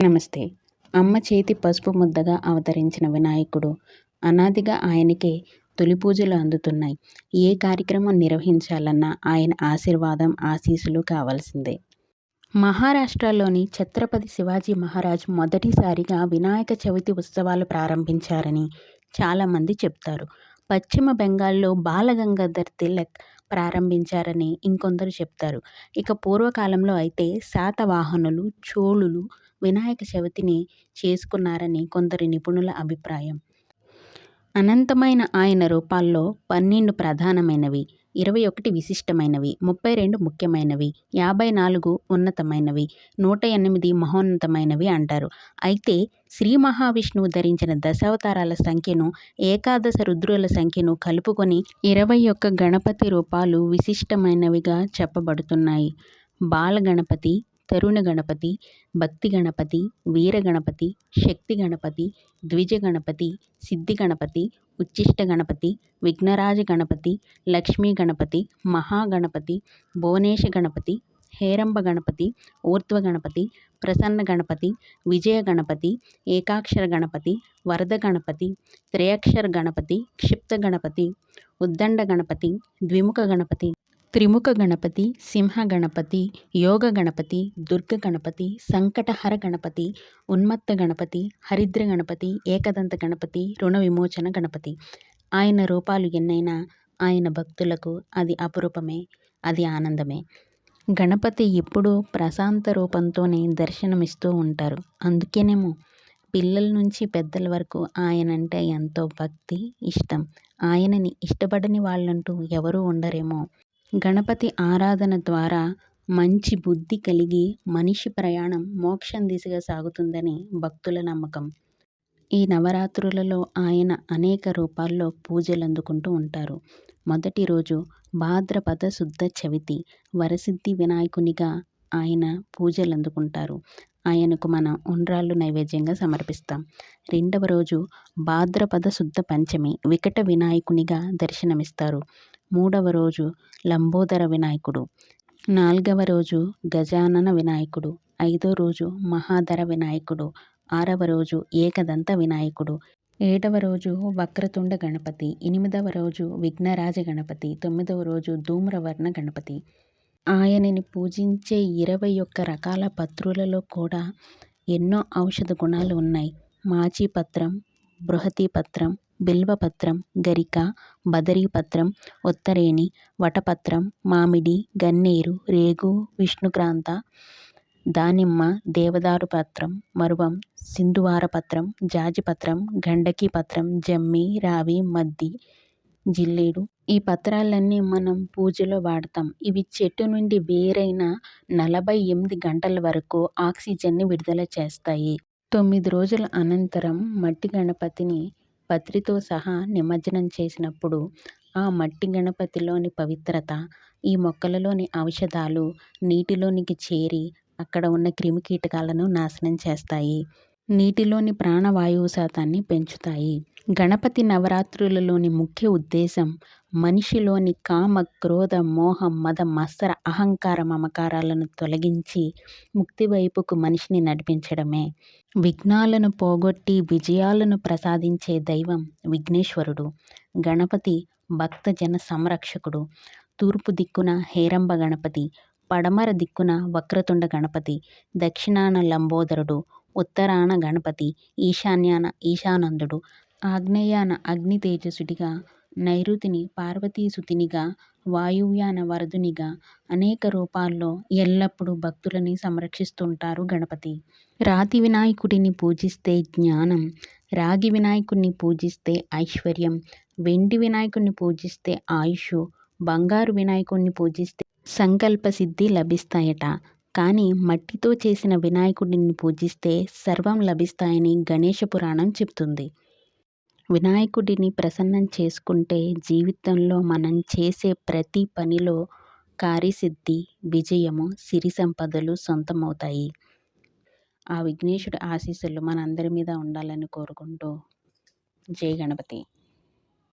నమస్తే. అమ్మ చేతి పసుపు ముద్దగా అవతరించిన వినాయకుడు. అనాదిగా ఆయనకే తొలి పూజలు అందుతున్నాయి. ఏ కార్యక్రమం నిర్వహించాలన్నా ఆయన ఆశీర్వాదం, ఆశీస్సులు కావాల్సిందే. మహారాష్ట్రలోని ఛత్రపతి శివాజీ మహారాజ్ మొదటిసారిగా వినాయక చవితి ఉత్సవాలు ప్రారంభించారని చాలామంది చెప్తారు. పశ్చిమ బెంగాల్లో బాలగంగాధర్ తిలక్ ప్రారంభించారని ఇంకొందరు చెప్తారు. ఇక పూర్వకాలంలో అయితే శాతవాహనులు, చోళులు వినాయక చవితిని చేసుకున్నారని కొందరు నిపుణుల అభిప్రాయం. అనంతమైన ఆయన రూపాల్లో 12 ప్రధానమైనవి, 21 విశిష్టమైనవి, 32 ముఖ్యమైనవి, 54 ఉన్నతమైనవి, 108 మహోన్నతమైనవి అంటారు. అయితే శ్రీ మహావిష్ణువు ధరించిన దశావతారాల సంఖ్యను, ఏకాదశ రుద్రుల సంఖ్యను కలుపుకొని 21 గణపతి రూపాలు విశిష్టమైనవిగా చెప్పబడుతున్నాయి. బాలగణపతి, తరుణ గణపతి, భక్తి గణపతి, వీర గణపతి, శక్తి గణపతి, ద్విజ గణపతి, సిద్ధి గణపతి, ఉచ్చిష్ట గణపతి, విఘ్నరాజ గణపతి, లక్ష్మీ గణపతి, మహాగణపతి, భువనేశ గణపతి, హేరంబ గణపతి, ఊర్ధ్వ గణపతి, ప్రసన్న గణపతి, విజయ గణపతి, ఏకాక్షర గణపతి, వరద గణపతి, త్రయాక్షర గణపతి, క్షిప్త గణపతి, ఉద్దండ గణపతి, ద్విముఖ గణపతి, త్రిముఖ గణపతి, సింహ గణపతి, యోగ గణపతి, దుర్గ గణపతి, సంకటహర గణపతి, ఉన్మత్త గణపతి, హరిద్ర గణపతి, ఏకదంత గణపతి, రుణ విమోచన గణపతి. ఆయన రూపాలు ఎన్నైనా ఆయన భక్తులకు అది అపురూపమే, అది ఆనందమే. గణపతి ఎప్పుడూ ప్రశాంత రూపంతోనే దర్శనమిస్తూ ఉంటారు. అందుకేనేమో పిల్లల నుంచి పెద్దల వరకు ఆయనంటే ఎంతో భక్తి, ఇష్టం. ఆయనని ఇష్టపడని వాళ్ళంటూ ఎవరూ ఉండరేమో. గణపతి ఆరాధన ద్వారా మంచి బుద్ధి కలిగి మనిషి ప్రయాణం మోక్షం దిశగా సాగుతుందని భక్తుల నమ్మకం. ఈ నవరాత్రులలో ఆయన అనేక రూపాల్లో పూజలు అందుకుంటూ ఉంటారు. మొదటి రోజు భాద్రపద శుద్ధ చవితి వరసిద్ధి వినాయకునిగా ఆయన పూజలు అందుకుంటారు. ఆయనకు మనం ఉండ్రాళ్ళు నైవేద్యంగా సమర్పిస్తాం. రెండవ రోజు భాద్రపద శుద్ధ పంచమి వికట వినాయకునిగా దర్శనమిస్తారు. మూడవ రోజు లంబోదర వినాయకుడు, నాలుగవ రోజు గజానన వినాయకుడు, ఐదో రోజు మహాధర వినాయకుడు, ఆరవ రోజు ఏకదంత వినాయకుడు, ఏడవ రోజు వక్రతుండ గణపతి, ఎనిమిదవ రోజు విఘ్నరాజ గణపతి, 9వ రోజు ధూమ్రవర్ణ గణపతి. ఆయనని పూజించే 21 రకాల పత్రులలో కూడా ఎన్నో ఔషధ గుణాలు ఉన్నాయి. మాచిపత్రం, బృహతీపత్రం, బిల్వపత్రం, గరిక, బదరీపత్రం, ఉత్తరేణి, వటపత్రం, మామిడి, గన్నేరు, రేగు, విష్ణుక్రాంత, దానిమ్మ, దేవదారు పత్రం, మరువం, సింధువారపత్రం, జాజిపత్రం, గండకీ పత్రం, జమ్మి, రావి, మద్ది, జిల్లేడు. ఈ పత్రాలన్నీ మనం పూజలో వాడతాం. ఇవి చెట్టు నుండి వేరైన 48 గంటల వరకు ఆక్సిజన్ని విడుదల చేస్తాయి. 9 రోజుల అనంతరం మట్టి గణపతిని పత్రితో సహా నిమజ్జనం చేసినప్పుడు ఆ మట్టి గణపతిలోని పవిత్రత, ఈ మొక్కలలోని ఔషధాలు నీటిలోనికి చేరి అక్కడ ఉన్న క్రిమికీటకాలను నాశనం చేస్తాయి. నీటిలోని ప్రాణవాయువు శాతాన్ని పెంచుతాయి. గణపతి నవరాత్రులలోని ముఖ్య ఉద్దేశం మనిషిలోని కామ, క్రోధ, మోహ, మద, మత్సర, అహంకార, మమకారాలను తొలగించి ముక్తి వైపుకు మనిషిని నడిపించడమే. విఘ్నాలను పోగొట్టి విజయాలను ప్రసాదించే దైవం విఘ్నేశ్వరుడు. గణపతి భక్తజన సంరక్షకుడు. తూర్పు దిక్కున హేరంబ గణపతి, పడమర దిక్కున వక్రతుండ గణపతి, దక్షిణాన లంబోదరుడు, ఉత్తరాన గణపతి, ఈశాన్యాన ఈశానందుడు, ఆగ్నేయాన అగ్ని తేజసుడిగా, నైరుతిని పార్వతీసుతునిగా, వాయువ్యాన వరదునిగా అనేక రూపాల్లో ఎల్లప్పుడూ భక్తులని సంరక్షిస్తుంటారు గణపతి. రాతి వినాయకుడిని పూజిస్తే జ్ఞానం, రాగి వినాయకుడిని పూజిస్తే ఐశ్వర్యం, వెండి వినాయకుడిని పూజిస్తే ఆయుష్, బంగారు వినాయకుడిని పూజిస్తే సంకల్ప సిద్ధి లభిస్తాయట. కానీ మట్టితో చేసిన వినాయకుడిని పూజిస్తే సర్వం లభిస్తాయని గణేశ పురాణం చెప్తుంది. వినాయకుడిని ప్రసన్నం చేసుకుంటే జీవితంలో మనం చేసే ప్రతి పనిలో కార్యసిద్ధి, విజయము, సిరి సంపదలు సొంతమవుతాయి. ఆ విఘ్నేశుడి ఆశీస్సులు మనందరి మీద ఉండాలని కోరుకుంటూ జై గణపతి.